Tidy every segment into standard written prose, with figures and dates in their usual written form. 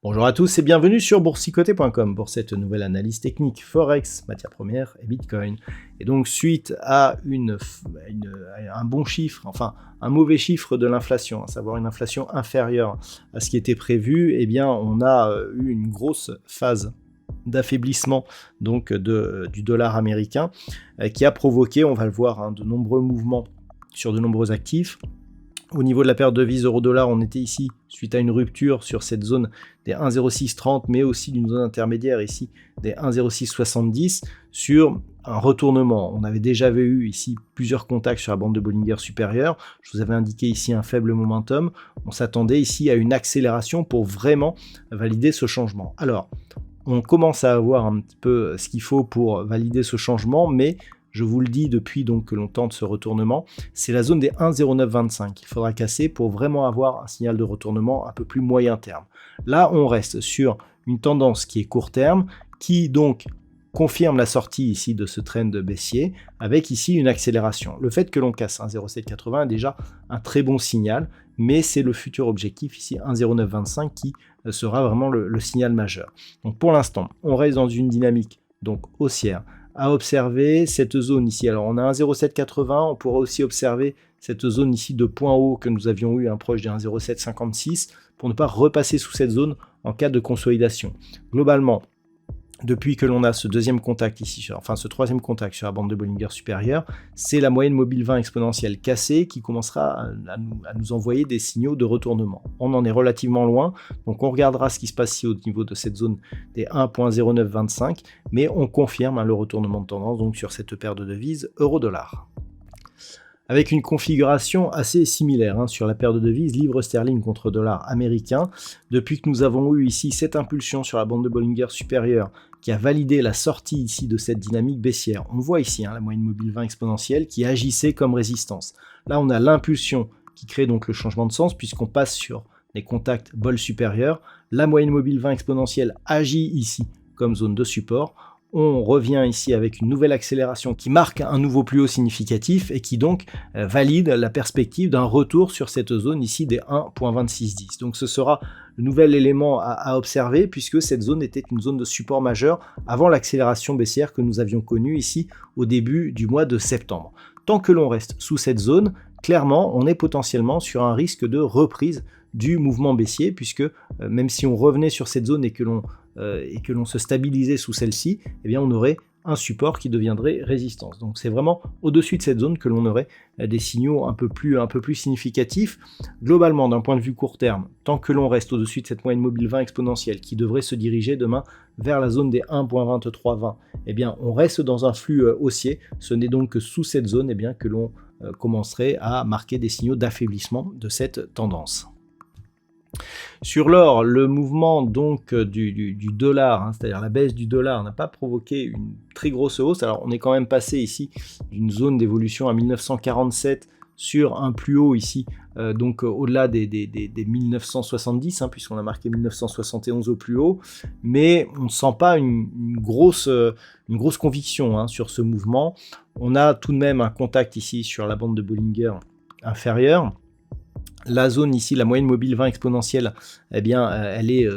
Bonjour à tous et bienvenue sur boursicoté.com pour cette nouvelle analyse technique Forex, matières premières et Bitcoin. Et donc suite à un bon chiffre, enfin un mauvais chiffre de l'inflation, à savoir une inflation inférieure à ce qui était prévu, eh bien on a eu une grosse phase d'affaiblissement donc du dollar américain qui a provoqué, on va le voir, de nombreux mouvements sur de nombreux actifs. Au niveau de la paire de devises euro-dollar, on était ici suite à une rupture sur cette zone des 1,0630, mais aussi d'une zone intermédiaire ici des 1,0670 sur un retournement. On avait déjà eu ici plusieurs contacts sur la bande de Bollinger supérieure. Je vous avais indiqué ici un faible momentum. On s'attendait ici à une accélération pour vraiment valider ce changement. Alors, on commence à avoir un petit peu ce qu'il faut pour valider ce changement, mais je vous le dis depuis donc que l'on tente ce retournement, c'est la zone des 1,0925 qu'il faudra casser pour vraiment avoir un signal de retournement un peu plus moyen terme. Là, on reste sur une tendance qui est court terme, qui donc confirme la sortie ici de ce trend baissier, avec ici une accélération. Le fait que l'on casse 1,0780 est déjà un très bon signal, mais c'est le futur objectif ici 1,0925 qui sera vraiment le signal majeur. Donc pour l'instant, on reste dans une dynamique donc haussière, à observer cette zone ici. Alors on a 1,0780, on pourra aussi observer cette zone ici de point haut que nous avions eu proche des 1,0756 pour ne pas repasser sous cette zone en cas de consolidation. Globalement, depuis que l'on a ce deuxième contact ici, enfin ce troisième contact sur la bande de Bollinger supérieure, c'est la moyenne mobile 20 exponentielle cassée qui commencera à nous envoyer des signaux de retournement. On en est relativement loin, donc on regardera ce qui se passe ici au niveau de cette zone des 1,0925, mais on confirme le retournement de tendance donc sur cette paire de devises euro-dollar. Avec une configuration assez similaire sur la paire de devises livre sterling contre dollar américain. Depuis que nous avons eu ici cette impulsion sur la bande de Bollinger supérieure qui a validé la sortie ici de cette dynamique baissière, on voit ici la moyenne mobile 20 exponentielle qui agissait comme résistance. Là, on a l'impulsion qui crée donc le changement de sens puisqu'on passe sur les contacts bol supérieur. La moyenne mobile 20 exponentielle agit ici comme zone de support. On revient ici avec une nouvelle accélération qui marque un nouveau plus haut significatif et qui donc valide la perspective d'un retour sur cette zone ici des 1,2610. Donc ce sera le nouvel élément à observer puisque cette zone était une zone de support majeur avant l'accélération baissière que nous avions connue ici au début du mois de septembre. Tant que l'on reste sous cette zone, clairement on est potentiellement sur un risque de reprise du mouvement baissier puisque même si on revenait sur cette zone et que l'on se stabilisait sous celle-ci, eh bien on aurait un support qui deviendrait résistance. Donc c'est vraiment au-dessus de cette zone que l'on aurait des signaux un peu plus significatifs. Globalement, d'un point de vue court terme, tant que l'on reste au-dessus de cette moyenne mobile 20 exponentielle qui devrait se diriger demain vers la zone des 1,2320, eh bien on reste dans un flux haussier. Ce n'est donc que sous cette zone eh bien, que l'on commencerait à marquer des signaux d'affaiblissement de cette tendance. Sur l'or, le mouvement donc du dollar, c'est-à-dire la baisse du dollar, n'a pas provoqué une très grosse hausse. Alors on est quand même passé ici d'une zone d'évolution à 1947 sur un plus haut ici, donc au-delà des 1970, puisqu'on a marqué 1971 au plus haut, mais on ne sent pas une grosse conviction sur ce mouvement. On a tout de même un contact ici sur la bande de Bollinger inférieure. La zone ici, la moyenne mobile 20 exponentielle, eh bien, elle est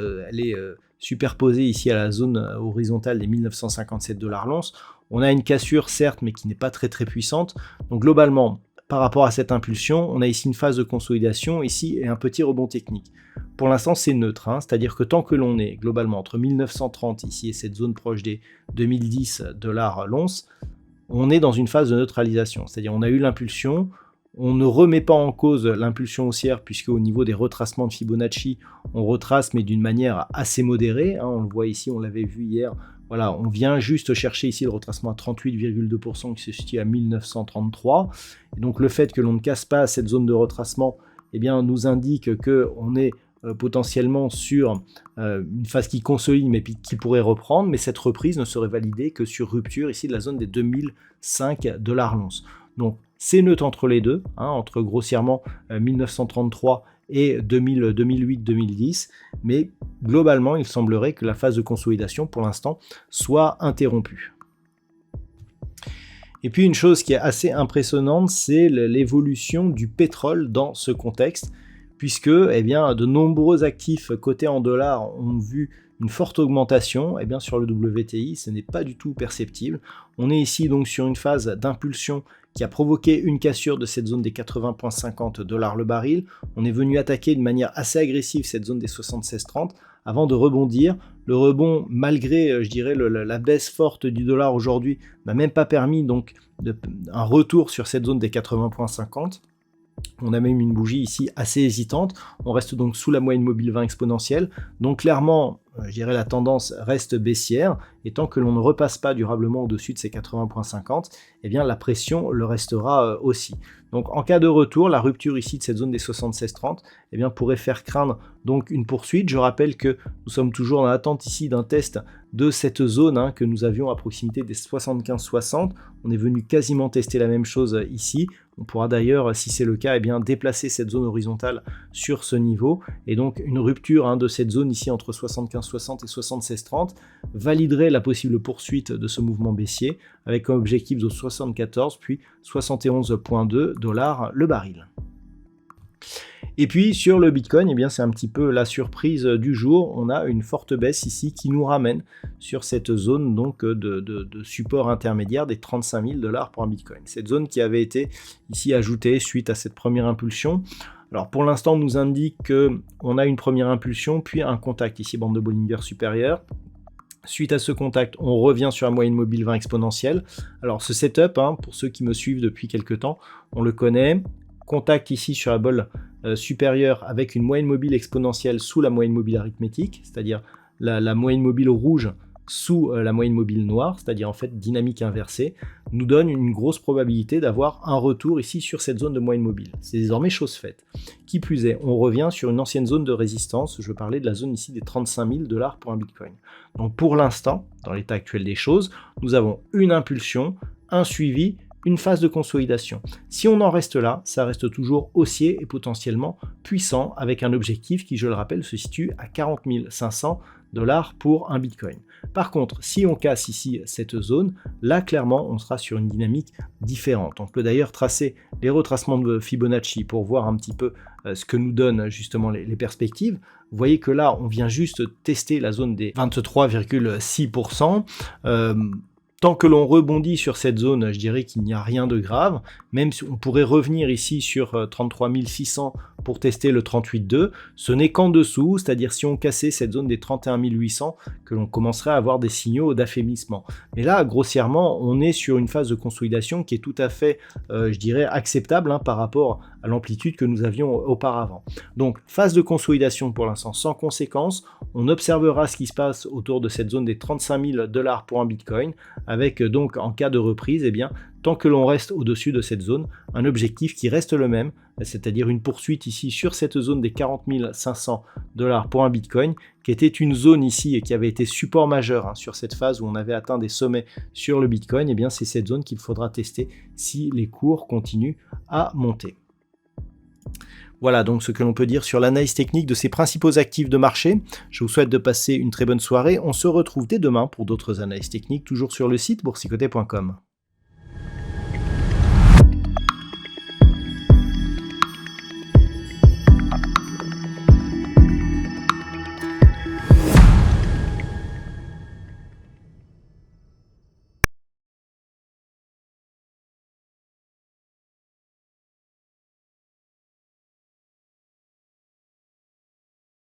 superposée ici à la zone horizontale des 1957 $ l'once. On a une cassure, certes, mais qui n'est pas très puissante. Donc globalement, par rapport à cette impulsion, on a ici une phase de consolidation ici et un petit rebond technique. Pour l'instant, c'est neutre, c'est-à-dire que tant que l'on est globalement entre 1930 ici et cette zone proche des 2010 $ l'once, on est dans une phase de neutralisation. C'est-à-dire on a eu l'impulsion. On ne remet pas en cause l'impulsion haussière puisque au niveau des retracements de Fibonacci, on retrace mais d'une manière assez modérée. On le voit ici, on l'avait vu hier. Voilà, on vient juste chercher ici le retracement à 38,2% qui se situe à 1933. Et donc le fait que l'on ne casse pas cette zone de retracement, eh bien, nous indique qu'on est potentiellement sur une phase qui consolide mais qui pourrait reprendre, mais cette reprise ne serait validée que sur rupture ici de la zone des 2005 $ l'once. Donc c'est neutre entre les deux, entre grossièrement 1933 et 2008-2010, mais globalement il semblerait que la phase de consolidation pour l'instant soit interrompue. Et puis une chose qui est assez impressionnante, c'est l'évolution du pétrole dans ce contexte, puisque de nombreux actifs cotés en dollars ont vu une forte augmentation. Sur le WTI, ce n'est pas du tout perceptible. On est ici donc sur une phase d'impulsion qui a provoqué une cassure de cette zone des 80,50 $ le baril. On est venu attaquer de manière assez agressive cette zone des 76,30 avant de rebondir. Le rebond, malgré la baisse forte du dollar aujourd'hui, n'a même pas permis donc un retour sur cette zone des 80,50. On a même une bougie ici assez hésitante. On reste donc sous la moyenne mobile 20 exponentielle. Donc clairement, la tendance reste baissière. Et tant que l'on ne repasse pas durablement au-dessus de ces 80,50, la pression le restera aussi. Donc en cas de retour, la rupture ici de cette zone des 76,30 pourrait faire craindre donc une poursuite. Je rappelle que nous sommes toujours en attente ici d'un test de cette zone que nous avions à proximité des 75,60. On est venu quasiment tester la même chose ici. On pourra d'ailleurs, si c'est le cas, déplacer cette zone horizontale sur ce niveau. Et donc une rupture de cette zone ici entre 75,60 et 76,30 validerait la possible poursuite de ce mouvement baissier avec un objectif de 74 puis 71,2 $ le baril. Et puis sur le Bitcoin, c'est un petit peu la surprise du jour. On a une forte baisse ici qui nous ramène sur cette zone donc de support intermédiaire des 35 000 $ pour un Bitcoin. Cette zone qui avait été ici ajoutée suite à cette première impulsion. Alors pour l'instant, on nous indique qu'on a une première impulsion, puis un contact ici, bande de Bollinger supérieure. Suite à ce contact, on revient sur la moyenne mobile 20 exponentielle. Alors ce setup, pour ceux qui me suivent depuis quelques temps, on le connaît. Contact ici sur la bolle supérieure avec une moyenne mobile exponentielle sous la moyenne mobile arithmétique, c'est-à-dire la moyenne mobile rouge sous la moyenne mobile noire, c'est-à-dire en fait dynamique inversée, nous donne une grosse probabilité d'avoir un retour ici sur cette zone de moyenne mobile. C'est désormais chose faite. Qui plus est, on revient sur une ancienne zone de résistance, je parlais de la zone ici des 35 000 $ pour un Bitcoin. Donc pour l'instant, dans l'état actuel des choses, nous avons une impulsion, un suivi, une phase de consolidation. Si on en reste là, ça reste toujours haussier et potentiellement puissant avec un objectif qui, je le rappelle, se situe à 40 500 $ pour un Bitcoin. Par contre, si on casse ici cette zone, là clairement on sera sur une dynamique différente. On peut d'ailleurs tracer les retracements de Fibonacci pour voir un petit peu ce que nous donnent justement les perspectives. Vous voyez que là on vient juste tester la zone des 23,6%. Tant que l'on rebondit sur cette zone, je dirais qu'il n'y a rien de grave, même si on pourrait revenir ici sur 33 600 pour tester le 38,2, ce n'est qu'en dessous, c'est-à-dire si on cassait cette zone des 31 800, que l'on commencerait à avoir des signaux d'affaiblissement. Mais là, grossièrement, on est sur une phase de consolidation qui est tout à fait, acceptable par rapport à l'amplitude que nous avions auparavant. Donc, phase de consolidation pour l'instant sans conséquence, on observera ce qui se passe autour de cette zone des 35 000 $ pour un Bitcoin, avec donc en cas de reprise, tant que l'on reste au-dessus de cette zone, un objectif qui reste le même, c'est-à-dire une poursuite ici sur cette zone des 40 500 $ pour un Bitcoin, qui était une zone ici et qui avait été support majeur sur cette phase où on avait atteint des sommets sur le Bitcoin. C'est cette zone qu'il faudra tester si les cours continuent à monter. Voilà donc ce que l'on peut dire sur l'analyse technique de ces principaux actifs de marché. Je vous souhaite de passer une très bonne soirée. On se retrouve dès demain pour d'autres analyses techniques, toujours sur le site boursicoté.com.